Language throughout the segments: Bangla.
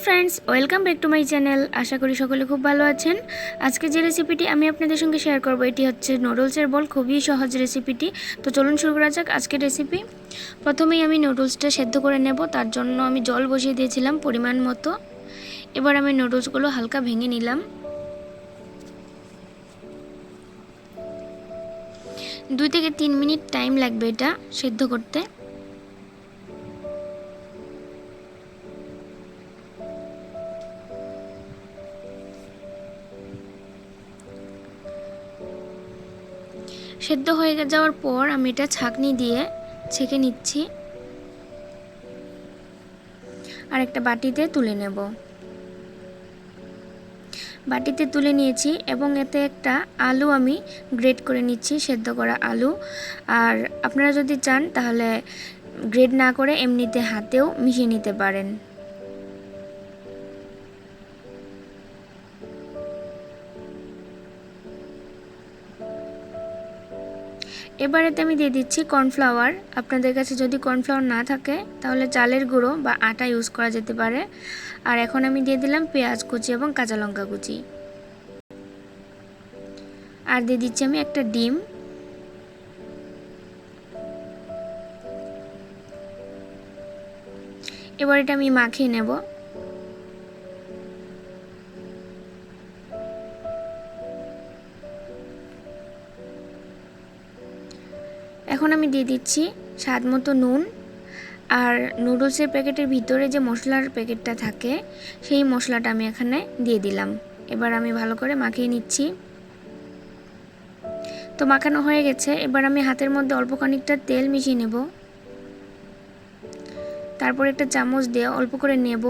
Friends welcome back to my channel. आशा करी सकले खूब भालो आछेन। आज के जे रेसिपिटी आमी आपनादेर संगे शेयर करब एटी हच्छे नुडल्सের बल। खूबই सहज रेसिपिटी। तो चलुन शुरू करा जाक आजकेर रेसिपि। प्रथमेই आमी नुडल्सटा सेদ্ধ करे नेब। तार जन्य आमी जल बसिए दिएछिलाम परिमाण मतो। एबार आमी नुडल्सगुलो हालका भेंगे निलाम। 2 থেকে 3 मिनट टाइम लागबे एटा सेদ্ধ करते। সেদ্ধ হয়ে যাওয়ার পর আমি এটা ছাঁকনি দিয়ে ছেঁকে নিচ্ছি আর একটা বাটিতে তুলে নেব। বাটিতে তুলে নিয়েছি এবং এতে একটা আলু আমি গ্রেট করে নিচ্ছি, সেদ্ধ করা আলু। আর আপনারা যদি চান তাহলে গ্রেট না করে এমনিতে হাতেও মিশিয়ে নিতে পারেন। এবারেতে আমি দিয়ে দিচ্ছি কর্নফ্লাওয়ার। আপনাদের কাছে যদি কর্নফ্লাওয়ার না থাকে তাহলে চালের গুঁড়ো বা আটা ইউজ করা যেতে পারে। আর এখন আমি দিয়ে দিলাম পেঁয়াজ কুচি এবং কাঁচা লঙ্কা কুচি। আর দিয়ে দিচ্ছি আমি একটা ডিম। এবার এটা আমি মাখিয়ে নেব। এখন আমি দিয়ে দিচ্ছি স্বাদ মতো নুন। আর নুডলসের প্যাকেটের ভিতরে যে মশলার প্যাকেটটা থাকে সেই মশলাটা আমি এখানে দিয়ে দিলাম। এবার আমি ভালো করে মাখিয়ে নিচ্ছি। তো মাখানো হয়ে গেছে। এবার আমি হাতের মধ্যে অল্প খানিকটা তেল মিশিয়ে নেব। তারপর একটা চামচ দিয়ে অল্প করে নেব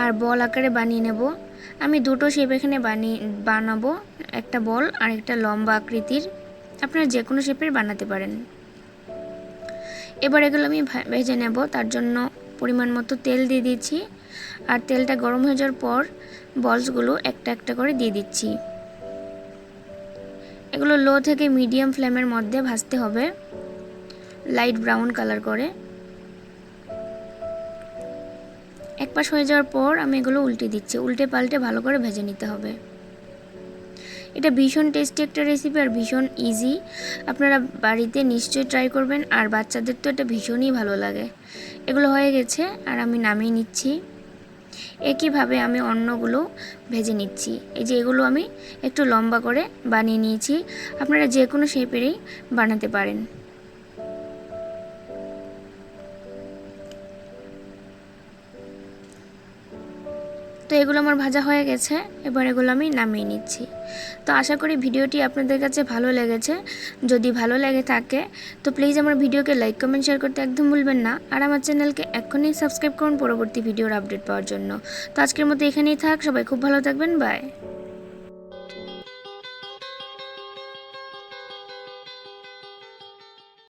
আর বল আকারে বানিয়ে নেব। আমি দুটো শেপ এখানে বানাবো, একটা বল আর একটা লম্বা আকৃতির। আপনারা যে কোনো শেপের বানাতে পারেন। এবার এগুলো আমি ভেজে নেব। তার জন্য পরিমাণ মতো তেল দিয়ে দিচ্ছি। আর তেলটা গরম হয়ে যাওয়ার পর বলসগুলো একটা একটা করে দিয়ে দিচ্ছি। এগুলো লো থেকে মিডিয়াম ফ্লেমের মধ্যে ভাজতে হবে, লাইট ব্রাউন কালার করে। এক পাশ হয়ে যাওয়ার পর আমি এগুলো উল্টে দিচ্ছি। উল্টে পাল্টে ভালো করে ভেজে নিতে হবে। এটা ভীষণ টেস্টি একটা রেসিপি আর ভীষণ ইজি। আপনারা বাড়িতে নিশ্চয়ই ট্রাই করবেন। আর বাচ্চাদের তো এটা ভীষণই ভালো লাগে। এগুলো হয়ে গেছে আর আমি নামিয়ে নিচ্ছি। একইভাবে আমি অন্যগুলো ভেজে নিচ্ছি। এই যে এগুলো আমি একটু লম্বা করে বানিয়ে নিয়েছি। আপনারা যে কোনো শেপেরই বানাতে পারেন। তো এগুলো আমার ভাজা হয়ে গেছে। এবার এগুলো আমি নামিয়ে নিচ্ছি। তো আশা করি ভিডিওটি আপনাদের কাছে ভালো লেগেছে। যদি ভালো লেগে থাকে তো প্লিজ আমার ভিডিওকে লাইক কমেন্ট শেয়ার করতে একদম ভুলবেন না। আর আমার চ্যানেলকে এখনই সাবস্ক্রাইব করুন পরবর্তী ভিডিওর আপডেট পাওয়ার জন্য। তো আজকের মতো এখানেই থাক। সবাই খুব ভালো থাকবেন। বাই।